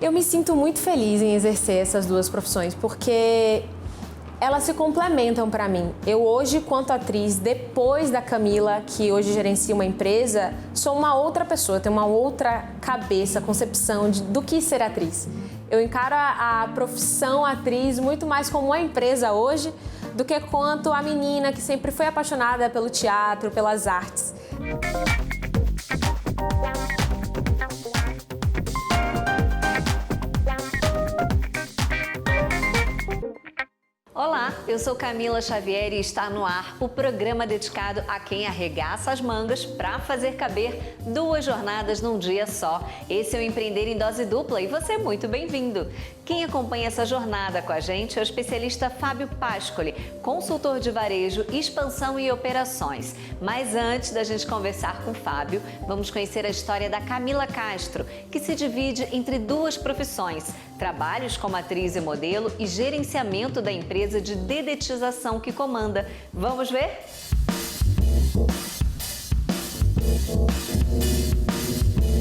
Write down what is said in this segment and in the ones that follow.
Eu me sinto muito feliz em exercer essas duas profissões, porque elas se complementam para mim. Eu hoje, quanto atriz, depois da Camila, que hoje gerencia uma empresa, sou uma outra pessoa, tenho uma outra cabeça, concepção do que ser atriz. Eu encaro a profissão atriz muito mais como uma empresa hoje do que quanto a menina que sempre foi apaixonada pelo teatro, pelas artes. Olá, eu sou Camila Xavier e está no ar o programa dedicado a quem arregaça as mangas para fazer caber duas jornadas num dia só. Esse é o Empreender em Dose Dupla e você é muito bem-vindo. Quem acompanha essa jornada com a gente é o especialista Fábio Pascoli, consultor de varejo, expansão e operações. Mas antes da gente conversar com o Fábio, vamos conhecer a história da Camila Castro, que se divide entre duas profissões: trabalhos como atriz e modelo e gerenciamento da empresa de dedetização que comanda. Vamos ver?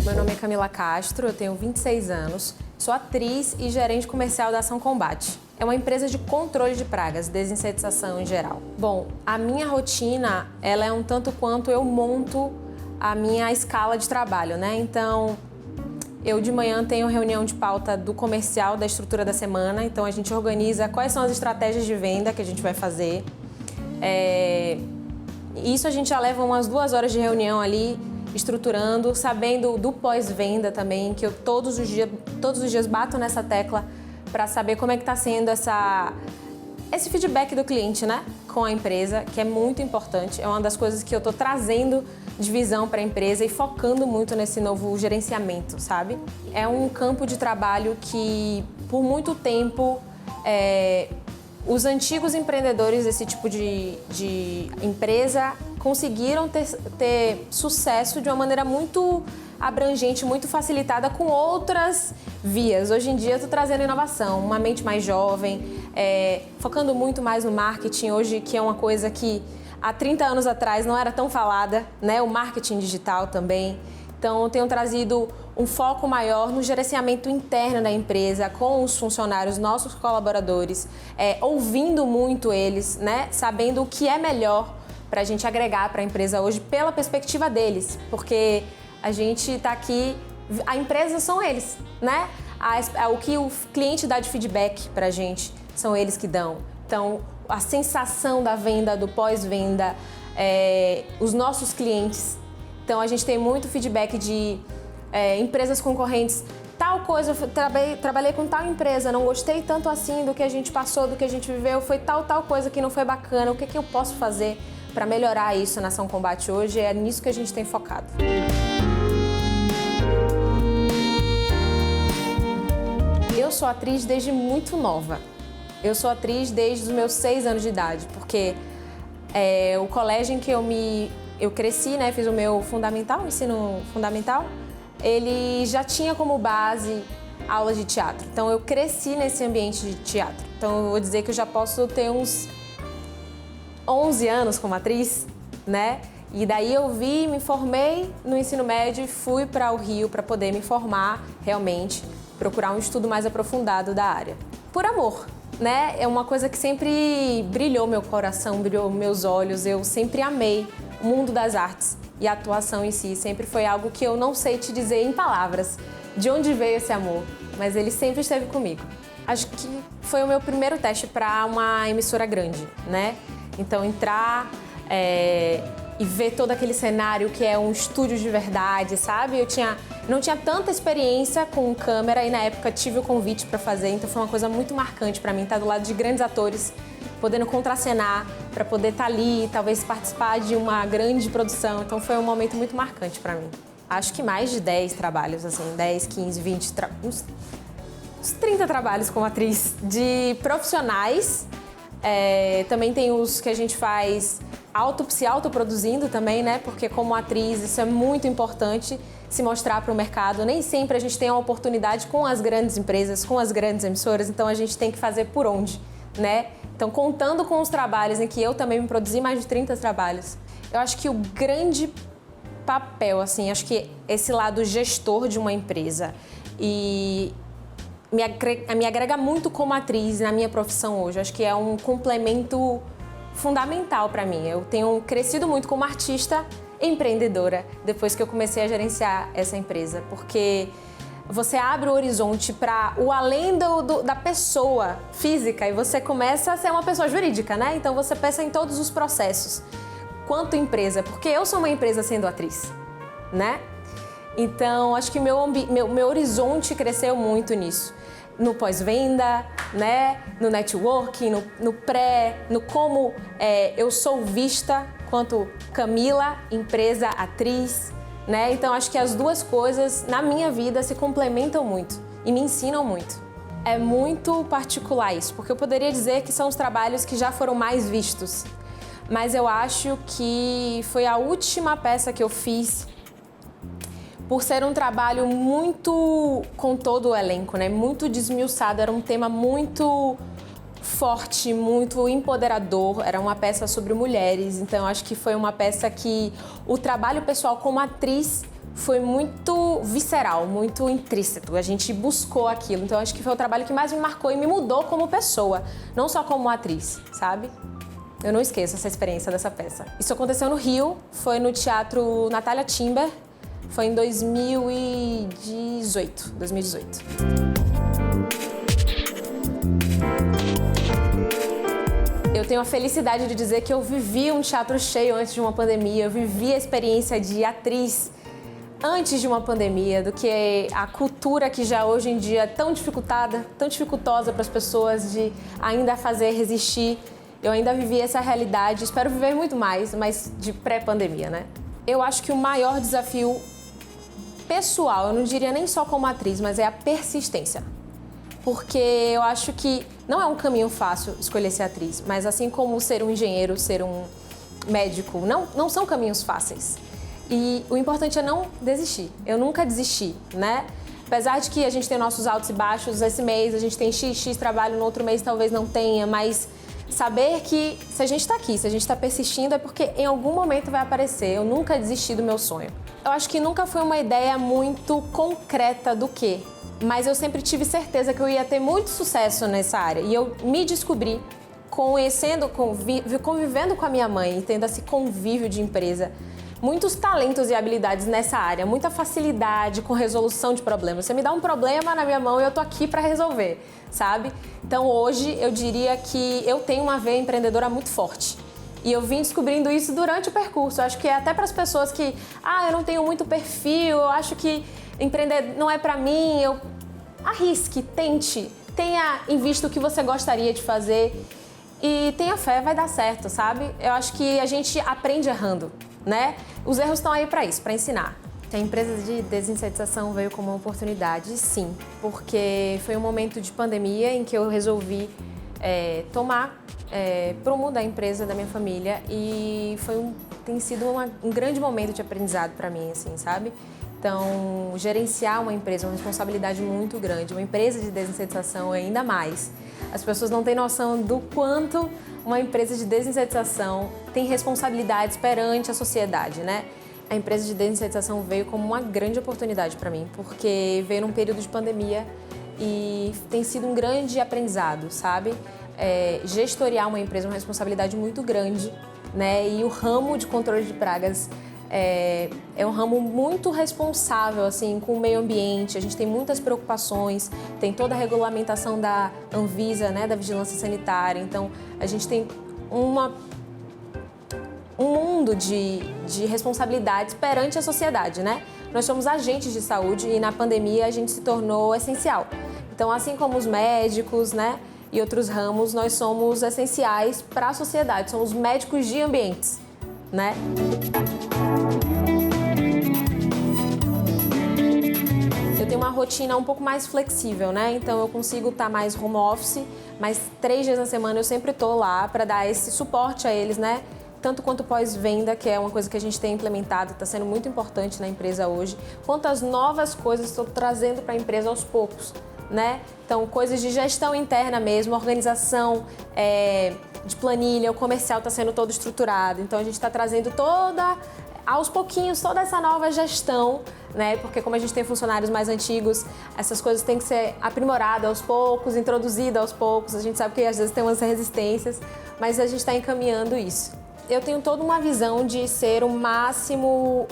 Meu nome é Camila Castro, eu tenho 26 anos, sou atriz e gerente comercial da Ação Combate. É uma empresa de controle de pragas, desinsetização em geral. Bom, a minha rotina, ela é um tanto quanto eu monto a minha escala de trabalho, né? Então, eu de manhã tenho reunião de pauta do comercial, da estrutura da semana, então a gente organiza quais são as estratégias de venda que a gente vai fazer. Isso a gente já leva umas 2 horas de reunião ali, estruturando, sabendo do pós-venda também, que eu todos os dias bato nessa tecla para saber como é que está sendo esse feedback do cliente, né, com a empresa, que é muito importante. É uma das coisas que eu estou trazendo de visão para a empresa e focando muito nesse novo gerenciamento, sabe? É um campo de trabalho que, por muito tempo, os antigos empreendedores desse tipo de empresa conseguiram ter sucesso de uma maneira muito abrangente, muito facilitada com outras vias. Hoje em dia eu estou trazendo inovação, uma mente mais jovem, focando muito mais no marketing hoje, que é uma coisa que há 30 anos atrás não era tão falada, né? O marketing digital também. Então eu tenho trazido um foco maior no gerenciamento interno da empresa, com os funcionários, nossos colaboradores, ouvindo muito eles, né? Sabendo o que é melhor para a gente agregar para a empresa hoje pela perspectiva deles, porque a gente está aqui, a empresa são eles, né? O que o cliente dá de feedback para a gente, são eles que dão. Então, a sensação da venda, do pós-venda, os nossos clientes. Então, a gente tem muito feedback de empresas concorrentes. Tal coisa, eu trabalhei com tal empresa, não gostei tanto assim do que a gente passou, do que a gente viveu, foi tal coisa que não foi bacana, o que eu posso fazer para melhorar isso na Ação Combate hoje? É nisso que a gente tem focado. Eu sou atriz desde muito nova. Eu sou atriz desde os meus 6 anos de idade, porque o colégio em que eu cresci, né, fiz o meu ensino fundamental, ele já tinha como base aulas de teatro. Então eu cresci nesse ambiente de teatro. Então eu vou dizer que eu já posso ter uns 11 anos como atriz, né? E daí eu me formei no ensino médio e fui para o Rio para poder me formar realmente, procurar um estudo mais aprofundado da área. Por amor, né? É uma coisa que sempre brilhou meu coração, brilhou meus olhos. Eu sempre amei o mundo das artes e a atuação em si. Sempre foi algo que eu não sei te dizer em palavras de onde veio esse amor, mas ele sempre esteve comigo. Acho que foi o meu primeiro teste para uma emissora grande, né? Então entrar e ver todo aquele cenário que é um estúdio de verdade, sabe? Eu não tinha tanta experiência com câmera e na época tive o convite para fazer, então foi uma coisa muito marcante para mim estar do lado de grandes atores, podendo contracenar, para poder estar ali, talvez participar de uma grande produção. Então foi um momento muito marcante para mim. Acho que mais de 10 trabalhos, assim, 10, 15, 20, uns 30 trabalhos como atriz de profissionais. Também tem os que a gente faz se autoproduzindo também, né? Porque como atriz isso é muito importante, se mostrar para o mercado. Nem sempre a gente tem a oportunidade com as grandes empresas, com as grandes emissoras, então a gente tem que fazer por onde, né? Então, contando com os trabalhos em que eu também me produzi mais de 30 trabalhos, eu acho que o grande papel, assim, acho que esse lado gestor de uma empresa e me agrega muito como atriz na minha profissão hoje. Acho que é um complemento fundamental para mim. Eu tenho crescido muito como artista empreendedora depois que eu comecei a gerenciar essa empresa, porque você abre o horizonte para o além da pessoa física e você começa a ser uma pessoa jurídica, né? Então você pensa em todos os processos. Quanto empresa, porque eu sou uma empresa sendo atriz, né? Então acho que meu horizonte cresceu muito nisso. No pós-venda, né? No networking, no pré, no como eu sou vista quanto Camila, empresa, atriz, né? Então acho que as duas coisas na minha vida se complementam muito e me ensinam muito. É muito particular isso, porque eu poderia dizer que são os trabalhos que já foram mais vistos, mas eu acho que foi a última peça que eu fiz por ser um trabalho muito com todo o elenco, né? Muito desmiuçado, era um tema muito forte, muito empoderador, era uma peça sobre mulheres, então acho que foi uma peça que o trabalho pessoal como atriz foi muito visceral, muito intrínseco, a gente buscou aquilo, então acho que foi o trabalho que mais me marcou e me mudou como pessoa, não só como atriz, sabe? Eu não esqueço essa experiência dessa peça. Isso aconteceu no Rio, foi no Teatro Natália Timber, foi em 2018. Eu tenho a felicidade de dizer que eu vivi um teatro cheio antes de uma pandemia, eu vivi a experiência de atriz antes de uma pandemia, do que a cultura que já hoje em dia é tão dificultosa para as pessoas de ainda fazer resistir. Eu ainda vivi essa realidade, espero viver muito mais, mas de pré-pandemia, né? Eu acho que o maior desafio pessoal, eu não diria nem só como atriz, mas é a persistência. Porque eu acho que não é um caminho fácil escolher ser atriz, mas assim como ser um engenheiro, ser um médico, não são caminhos fáceis. E o importante é não desistir. Eu nunca desisti, né? Apesar de que a gente tem nossos altos e baixos, esse mês a gente tem x trabalho, no outro mês talvez não tenha, mas saber que se a gente está aqui, se a gente está persistindo é porque em algum momento vai aparecer. Eu nunca desisti do meu sonho. Eu acho que nunca foi uma ideia muito concreta do quê, mas eu sempre tive certeza que eu ia ter muito sucesso nessa área. E eu me descobri convivendo com a minha mãe, tendo esse convívio de empresa, muitos talentos e habilidades nessa área, muita facilidade com resolução de problemas. Você me dá um problema na minha mão e eu tô aqui para resolver, sabe? Então hoje eu diria que eu tenho uma veia empreendedora muito forte. E eu vim descobrindo isso durante o percurso. Eu acho que até para as pessoas que, eu não tenho muito perfil, eu acho que empreender não é para mim, arrisque, tente, tenha em vista o que você gostaria de fazer e tenha fé, vai dar certo, sabe? Eu acho que a gente aprende errando, né? Os erros estão aí para isso, para ensinar. A empresa de desinsetização veio como uma oportunidade, sim, porque foi um momento de pandemia em que eu resolvi tomar prumo da empresa, da minha família, e tem sido um grande momento de aprendizado para mim, assim, sabe? Então, gerenciar uma empresa é uma responsabilidade muito grande. Uma empresa de desinsetização é ainda mais. As pessoas não têm noção do quanto uma empresa de desinsetização tem responsabilidades perante a sociedade, né? A empresa de desinsetização veio como uma grande oportunidade para mim, porque veio num período de pandemia e tem sido um grande aprendizado, sabe? Gestoriar uma empresa é uma responsabilidade muito grande, né? E o ramo de controle de pragas é um ramo muito responsável, assim, com o meio ambiente. A gente tem muitas preocupações, tem toda a regulamentação da Anvisa, né, da vigilância sanitária. Então, a gente tem um mundo de responsabilidades perante a sociedade, né? Nós somos agentes de saúde e na pandemia a gente se tornou essencial. Então, assim como os médicos, né, e outros ramos, nós somos essenciais para a sociedade, somos médicos de ambientes, né? Eu tenho uma rotina um pouco mais flexível, né? Então eu consigo estar mais home office, mas 3 dias na semana eu sempre estou lá para dar esse suporte a eles, né? Tanto quanto pós-venda, que é uma coisa que a gente tem implementado, está sendo muito importante na empresa hoje, quanto as novas coisas estou trazendo para a empresa aos poucos, né? Então, coisas de gestão interna mesmo, organização de planilha, o comercial está sendo todo estruturado. Então, a gente está trazendo toda aos pouquinhos, toda essa nova gestão, né? Porque como a gente tem funcionários mais antigos, essas coisas têm que ser aprimoradas aos poucos, introduzidas aos poucos. A gente sabe que às vezes tem umas resistências, mas a gente está encaminhando isso. Eu tenho toda uma visão de ser o máximo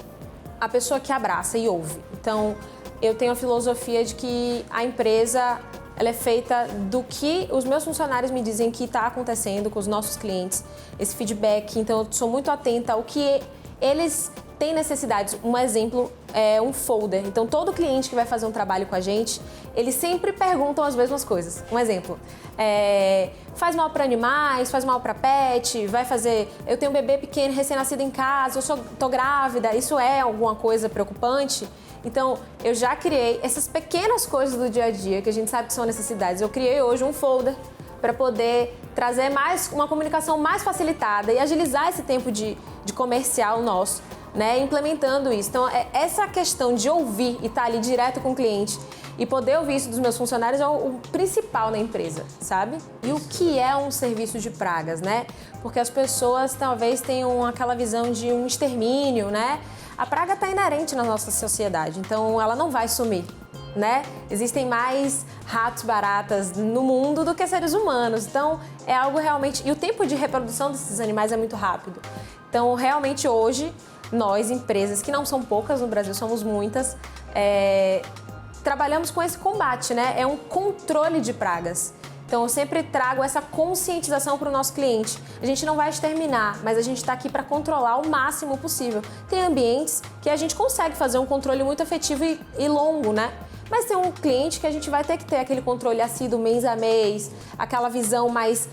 a pessoa que abraça e ouve. Então, eu tenho a filosofia de que a empresa ela é feita do que os meus funcionários me dizem que está acontecendo com os nossos clientes, esse feedback. Então, eu sou muito atenta ao que eles têm necessidades. Um exemplo é um folder. Então, todo cliente que vai fazer um trabalho com a gente, eles sempre perguntam as mesmas coisas. Um exemplo, faz mal para animais, faz mal para pet, vai fazer... Eu tenho um bebê pequeno, recém-nascido em casa, tô grávida, isso é alguma coisa preocupante? Então, eu já criei essas pequenas coisas do dia a dia que a gente sabe que são necessidades. Eu criei hoje um folder para poder trazer uma comunicação mais facilitada e agilizar esse tempo de comercial nosso, né? Implementando isso. Então, essa questão de ouvir e estar ali direto com o cliente e poder ouvir isso dos meus funcionários é o principal na empresa, sabe? E o que é um serviço de pragas, né? Porque as pessoas talvez tenham aquela visão de um extermínio, né? A praga está inerente na nossa sociedade, então ela não vai sumir, né? Existem mais ratos, baratas no mundo do que seres humanos, então é algo realmente... E o tempo de reprodução desses animais é muito rápido. Então, realmente hoje, nós, empresas, que não são poucas no Brasil, somos muitas, trabalhamos com esse combate, né? É um controle de pragas. Então, eu sempre trago essa conscientização para o nosso cliente. A gente não vai exterminar, mas a gente está aqui para controlar o máximo possível. Tem ambientes que a gente consegue fazer um controle muito efetivo e longo, né? Mas tem um cliente que a gente vai ter que ter aquele controle assíduo mês a mês, aquela visão mais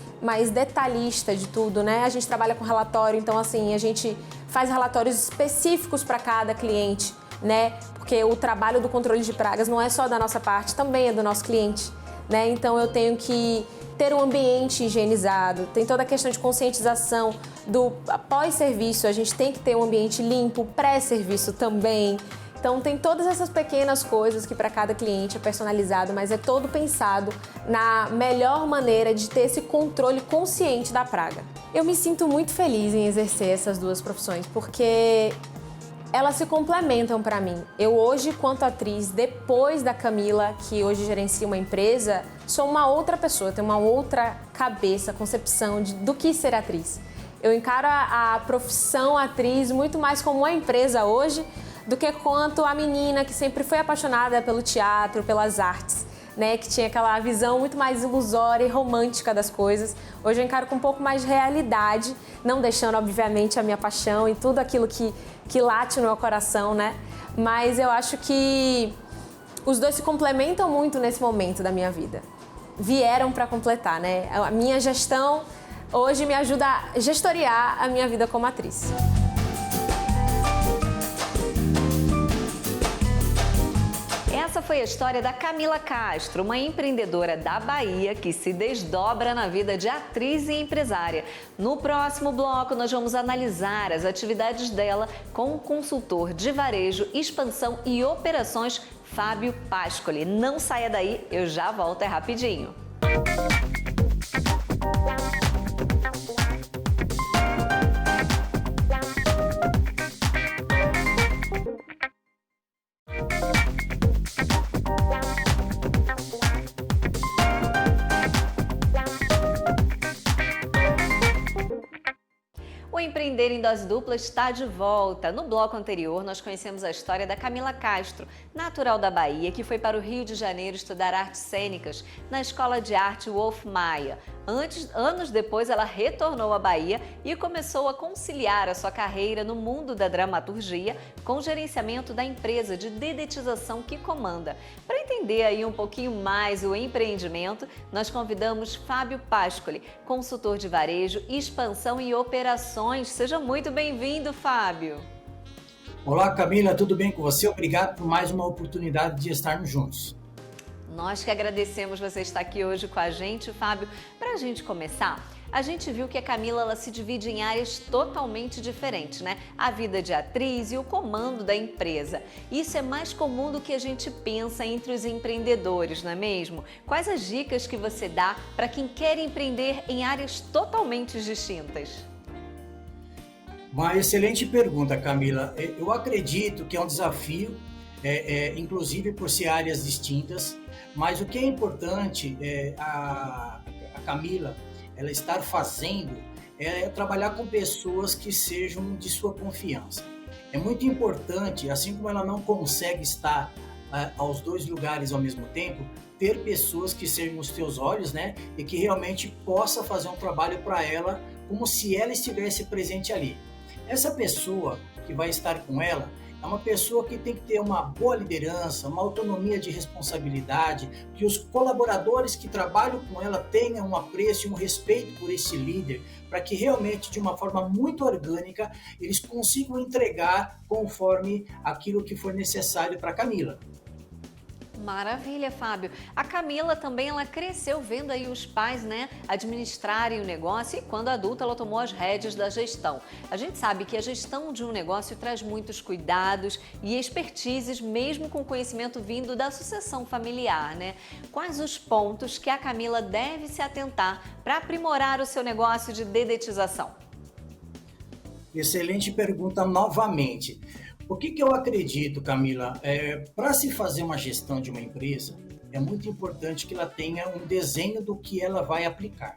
detalhista de tudo, né? A gente trabalha com relatório, então, assim, a gente faz relatórios específicos para cada cliente, né? Porque o trabalho do controle de pragas não é só da nossa parte, também é do nosso cliente. Né? Então, eu tenho que ter um ambiente higienizado, tem toda a questão de conscientização do pós-serviço, a gente tem que ter um ambiente limpo, pré-serviço também. Então, tem todas essas pequenas coisas que para cada cliente é personalizado, mas é todo pensado na melhor maneira de ter esse controle consciente da praga. Eu me sinto muito feliz em exercer essas duas profissões, porque elas se complementam para mim. Eu hoje, quanto atriz, depois da Camila, que hoje gerencia uma empresa, sou uma outra pessoa, tenho uma outra cabeça, concepção do que ser atriz. Eu encaro a profissão atriz muito mais como uma empresa hoje do que quanto a menina que sempre foi apaixonada pelo teatro, pelas artes, né? Que tinha aquela visão muito mais ilusória e romântica das coisas. Hoje eu encaro com um pouco mais de realidade, não deixando, obviamente, a minha paixão e tudo aquilo que late no meu coração, né? Mas eu acho que os dois se complementam muito nesse momento da minha vida. Vieram para completar, né? A minha gestão hoje me ajuda a gestoriar a minha vida como atriz. Essa foi a história da Camila Castro, uma empreendedora da Bahia que se desdobra na vida de atriz e empresária. No próximo bloco, nós vamos analisar as atividades dela com o consultor de varejo, expansão e operações, Fábio Pascoli. Não saia daí, eu já volto, é rapidinho. O Empreender em Dose Dupla está de volta. No bloco anterior, nós conhecemos a história da Camila Castro, natural da Bahia, que foi para o Rio de Janeiro estudar artes cênicas na Escola de Arte Wolf Maia. Anos depois, ela retornou à Bahia e começou a conciliar a sua carreira no mundo da dramaturgia com o gerenciamento da empresa de dedetização que comanda. Para entender aí um pouquinho mais o empreendimento, nós convidamos Fábio Pascoli, consultor de varejo, expansão e operações. Seja muito bem-vindo, Fábio. Olá, Camila, tudo bem com você? Obrigado por mais uma oportunidade de estarmos juntos. Nós que agradecemos você estar aqui hoje com a gente, Fábio. Para a gente começar, a gente viu que a Camila ela se divide em áreas totalmente diferentes, né? A vida de atriz e o comando da empresa. Isso é mais comum do que a gente pensa entre os empreendedores, não é mesmo? Quais as dicas que você dá para quem quer empreender em áreas totalmente distintas? Uma excelente pergunta, Camila. Eu acredito que é um desafio, inclusive por ser áreas distintas, mas o que é importante a Camila ela estar fazendo é trabalhar com pessoas que sejam de sua confiança. É muito importante, assim como ela não consegue estar aos dois lugares ao mesmo tempo, ter pessoas que sejam os teus olhos, né? E que realmente possa fazer um trabalho para ela como se ela estivesse presente ali. Essa pessoa que vai estar com ela é uma pessoa que tem que ter uma boa liderança, uma autonomia de responsabilidade, que os colaboradores que trabalham com ela tenham um apreço e um respeito por esse líder, para que realmente, de uma forma muito orgânica, eles consigam entregar conforme aquilo que for necessário para a Camila. Maravilha, Fábio. A Camila também, ela cresceu vendo aí os pais, né, administrarem o negócio e quando adulta ela tomou as rédeas da gestão. A gente sabe que a gestão de um negócio traz muitos cuidados e expertises, mesmo com conhecimento vindo da sucessão familiar, né? Quais os pontos que a Camila deve se atentar para aprimorar o seu negócio de dedetização? Excelente pergunta novamente. O que eu acredito, Camila? Para se fazer uma gestão de uma empresa, é muito importante que ela tenha um desenho do que ela vai aplicar.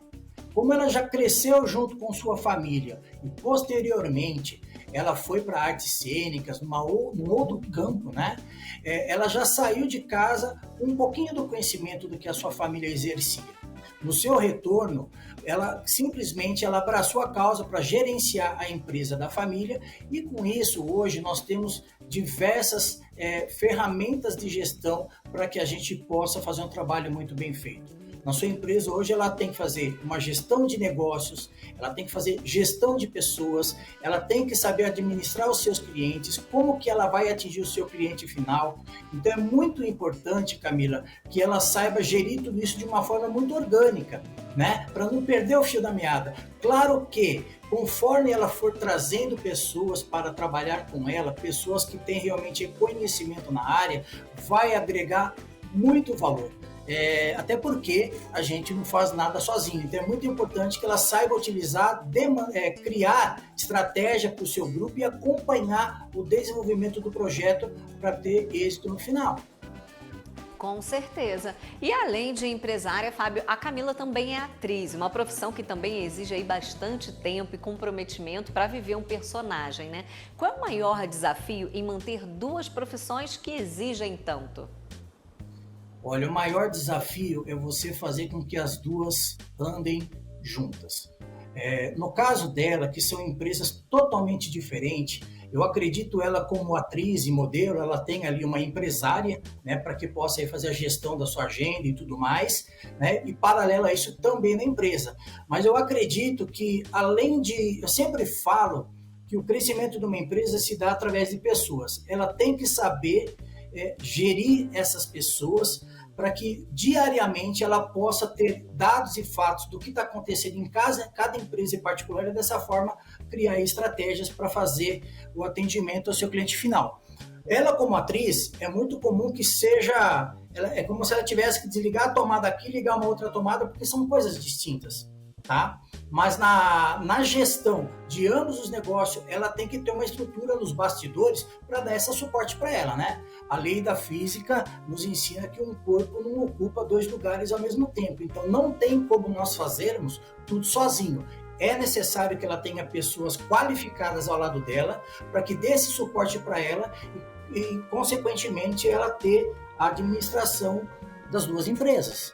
Como ela já cresceu junto com sua família e posteriormente ela foi para artes cênicas, num outro campo, né? Ela já saiu de casa com um pouquinho do conhecimento do que a sua família exercia. No seu retorno, ela simplesmente abraçou a causa para gerenciar a empresa da família e com isso hoje nós temos diversas ferramentas de gestão para que a gente possa fazer um trabalho muito bem feito. Na sua empresa hoje ela tem que fazer uma gestão de negócios, ela tem que fazer gestão de pessoas, ela tem que saber administrar os seus clientes, como que ela vai atingir o seu cliente final. Então é muito importante, Camila, que ela saiba gerir tudo isso de uma forma muito orgânica, né? Para não perder o fio da meada. Claro que conforme ela for trazendo pessoas para trabalhar com ela, pessoas que têm realmente conhecimento na área, vai agregar muito valor. Até porque a gente não faz nada sozinho, então é muito importante que ela saiba utilizar, criar estratégia para o seu grupo e acompanhar o desenvolvimento do projeto para ter êxito no final. Com certeza. E além de empresária, Fábio, a Camila também é atriz, uma profissão que também exige aí bastante tempo e comprometimento para viver um personagem, né? Qual é o maior desafio em manter duas profissões que exigem tanto? Olha, o maior desafio é você fazer com que as duas andem juntas. No caso dela, que são empresas totalmente diferentes, eu acredito ela como atriz e modelo, ela tem ali uma empresária, né, para que possa aí fazer a gestão da sua agenda e tudo mais, né, e paralelo a isso também na empresa. Mas eu acredito que eu sempre falo que o crescimento de uma empresa se dá através de pessoas. Ela tem que saber gerir essas pessoas para que diariamente ela possa ter dados e fatos do que está acontecendo em cada empresa em particular e dessa forma criar estratégias para fazer o atendimento ao seu cliente final. Ela como atriz, é muito comum que seja, é como se ela tivesse que desligar a tomada aqui e ligar uma outra tomada, porque são coisas distintas, tá? Mas na gestão de ambos os negócios, ela tem que ter uma estrutura nos bastidores para dar esse suporte para ela, né? A lei da física nos ensina que um corpo não ocupa dois lugares ao mesmo tempo. Então, não tem como nós fazermos tudo sozinho. É necessário que ela tenha pessoas qualificadas ao lado dela para que dê esse suporte para ela e, consequentemente, ela ter a administração das duas empresas.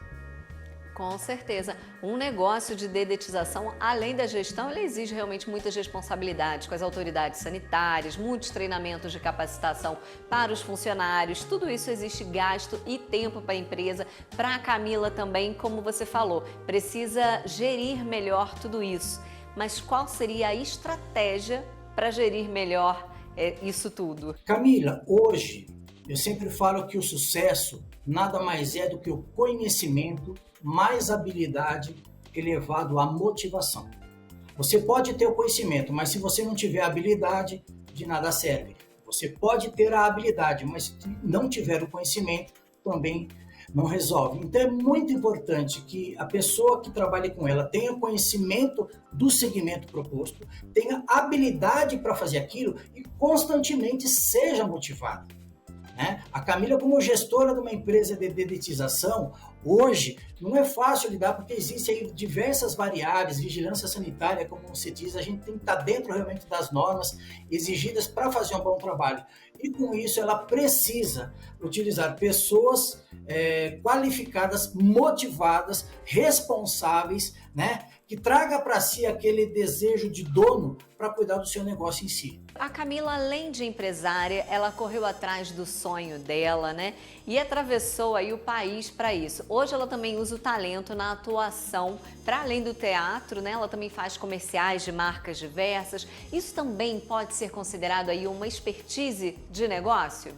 Com certeza. Um negócio de dedetização, além da gestão, ele exige realmente muitas responsabilidades com as autoridades sanitárias, muitos treinamentos de capacitação para os funcionários. Tudo isso existe gasto e tempo para a empresa. Para a Camila também, como você falou, precisa gerir melhor tudo isso. Mas qual seria a estratégia para gerir melhor isso tudo? Camila, hoje eu sempre falo que o sucesso nada mais é do que o conhecimento mais habilidade elevado à motivação. Você pode ter o conhecimento, mas se você não tiver a habilidade, de nada serve. Você pode ter a habilidade, mas se não tiver o conhecimento, também não resolve. Então é muito importante que a pessoa que trabalhe com ela tenha conhecimento do segmento proposto, tenha habilidade para fazer aquilo e constantemente seja motivada, né? A Camila, como gestora de uma empresa de dedetização, hoje não é fácil lidar porque existem aí diversas variáveis, vigilância sanitária, como você diz, a gente tem que estar dentro realmente das normas exigidas para fazer um bom trabalho. E com isso ela precisa utilizar pessoas qualificadas, motivadas, responsáveis, né? Que traga para si aquele desejo de dono para cuidar do seu negócio em si. A Camila, além de empresária, ela correu atrás do sonho dela, né? E atravessou aí o país para isso. Hoje ela também usa o talento na atuação, para além do teatro, né? Ela também faz comerciais de marcas diversas. Isso também pode ser considerado aí uma expertise de negócio?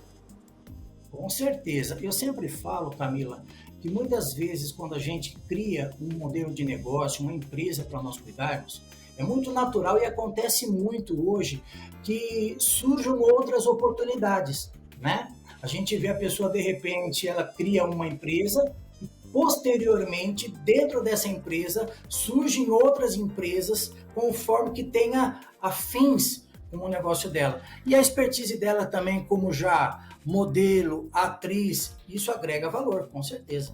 Com certeza. Eu sempre falo, Camila, que muitas vezes quando a gente cria um modelo de negócio, uma empresa para nós cuidarmos, é muito natural e acontece muito hoje que surjam outras oportunidades, né? A gente vê a pessoa, de repente, ela cria uma empresa, e posteriormente, dentro dessa empresa, surgem outras empresas conforme que tenha afins com o negócio dela. E a expertise dela também, como já modelo, atriz, isso agrega valor, com certeza.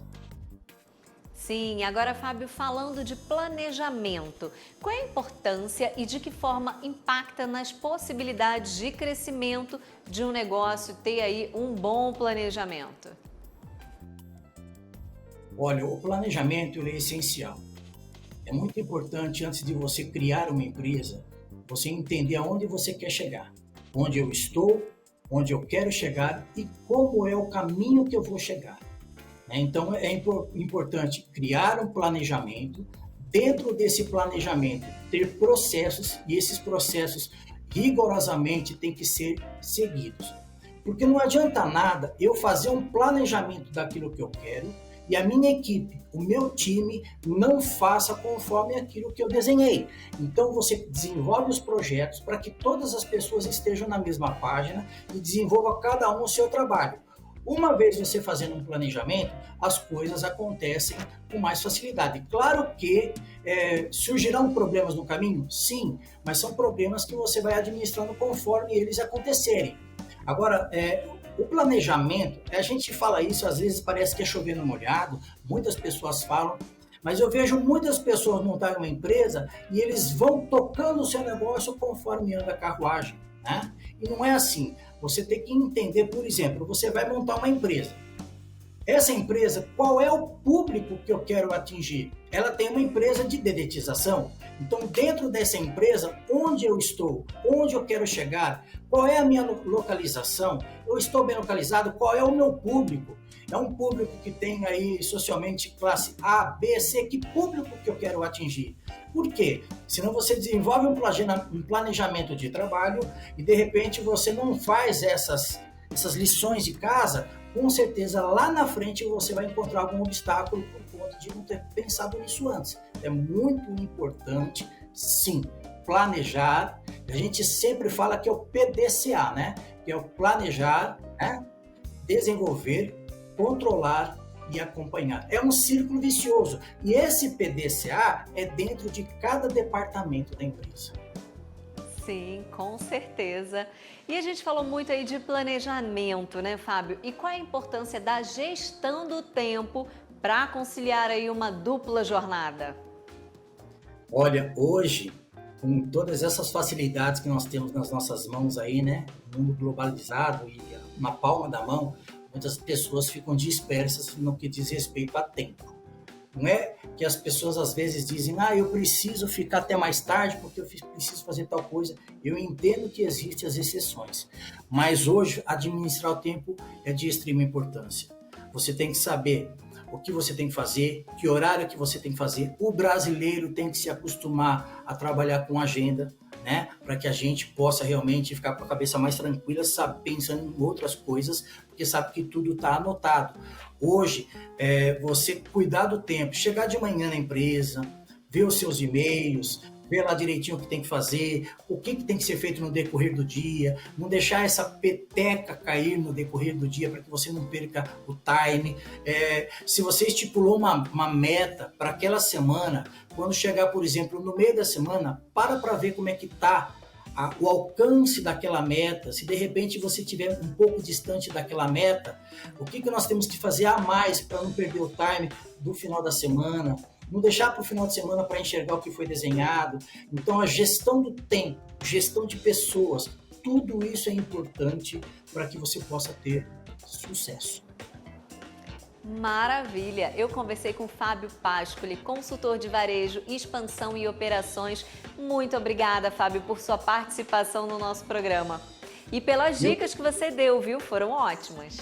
Sim, agora, Fábio, falando de planejamento, qual é a importância e de que forma impacta nas possibilidades de crescimento de um negócio ter aí um bom planejamento? Olha, o planejamento ele é essencial. É muito importante, antes de você criar uma empresa, você entender aonde você quer chegar, onde eu estou, onde eu quero chegar e como é o caminho que eu vou chegar. Então, é importante criar um planejamento, dentro desse planejamento ter processos, e esses processos rigorosamente têm que ser seguidos. Porque não adianta nada eu fazer um planejamento daquilo que eu quero e a minha equipe, o meu time, não faça conforme aquilo que eu desenhei. Então, você desenvolve os projetos para que todas as pessoas estejam na mesma página e desenvolva cada um o seu trabalho. Uma vez você fazendo um planejamento, as coisas acontecem com mais facilidade. Claro que surgirão problemas no caminho? Sim, mas são problemas que você vai administrando conforme eles acontecerem. Agora, o planejamento, a gente fala isso, às vezes parece que é chover no molhado, muitas pessoas falam, mas eu vejo muitas pessoas montarem uma empresa e eles vão tocando o seu negócio conforme anda a carruagem, né? E não é assim. Você tem que entender, por exemplo, você vai montar uma empresa. Essa empresa, qual é o público que eu quero atingir? Ela tem uma empresa de dedetização. Então, dentro dessa empresa, onde eu estou? Onde eu quero chegar? Qual é a minha localização? Eu estou bem localizado? Qual é o meu público? É um público que tem aí socialmente classe A, B, C. Que público que eu quero atingir? Por quê? Senão você desenvolve um planejamento de trabalho e, de repente, você não faz essas lições de casa. Com certeza, lá na frente você vai encontrar algum obstáculo por conta de não ter pensado nisso antes. É muito importante, sim, planejar. A gente sempre fala que é o PDCA, né? Que é o planejar, né? Desenvolver, controlar e acompanhar. É um círculo vicioso. E esse PDCA é dentro de cada departamento da empresa. Sim, com certeza. E a gente falou muito aí de planejamento, né, Fábio? E qual é a importância da gestão do tempo para conciliar aí uma dupla jornada? Olha, hoje, com todas essas facilidades que nós temos nas nossas mãos aí, né? Mundo globalizado e na palma da mão, muitas pessoas ficam dispersas no que diz respeito a tempo. Não é que as pessoas às vezes dizem, eu preciso ficar até mais tarde porque eu preciso fazer tal coisa. Eu entendo que existem as exceções, mas hoje administrar o tempo é de extrema importância. Você tem que saber o que você tem que fazer, que horário que você tem que fazer. O brasileiro tem que se acostumar a trabalhar com agenda, né? Para que a gente possa realmente ficar com a cabeça mais tranquila, sabe, pensando em outras coisas, porque sabe que tudo está anotado. Hoje, você cuidar do tempo, chegar de manhã na empresa, ver os seus e-mails, ver lá direitinho o que tem que fazer, o que tem que ser feito no decorrer do dia, não deixar essa peteca cair no decorrer do dia para que você não perca o time. Se você estipulou uma meta para aquela semana, quando chegar, por exemplo, no meio da semana, para ver como é que está o alcance daquela meta. Se de repente você estiver um pouco distante daquela meta, o que nós temos que fazer a mais para não perder o time do final da semana, não deixar para o final de semana para enxergar o que foi desenhado. Então, a gestão do tempo, gestão de pessoas, tudo isso é importante para que você possa ter sucesso. Maravilha! Eu conversei com Fábio Pascoli, consultor de varejo, expansão e operações. Muito obrigada, Fábio, por sua participação no nosso programa. E pelas dicas que você deu, viu? Foram ótimas.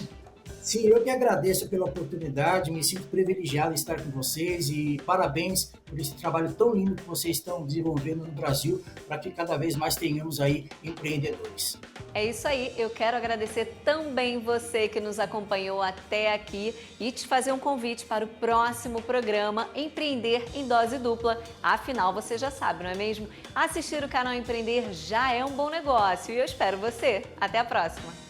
Sim, eu que agradeço pela oportunidade, me sinto privilegiado em estar com vocês e parabéns por esse trabalho tão lindo que vocês estão desenvolvendo no Brasil, para que cada vez mais tenhamos aí empreendedores. É isso aí, eu quero agradecer também você que nos acompanhou até aqui e te fazer um convite para o próximo programa Empreender em Dose Dupla. Afinal, você já sabe, não é mesmo? Assistir o canal Empreender já é um bom negócio e eu espero você. Até a próxima!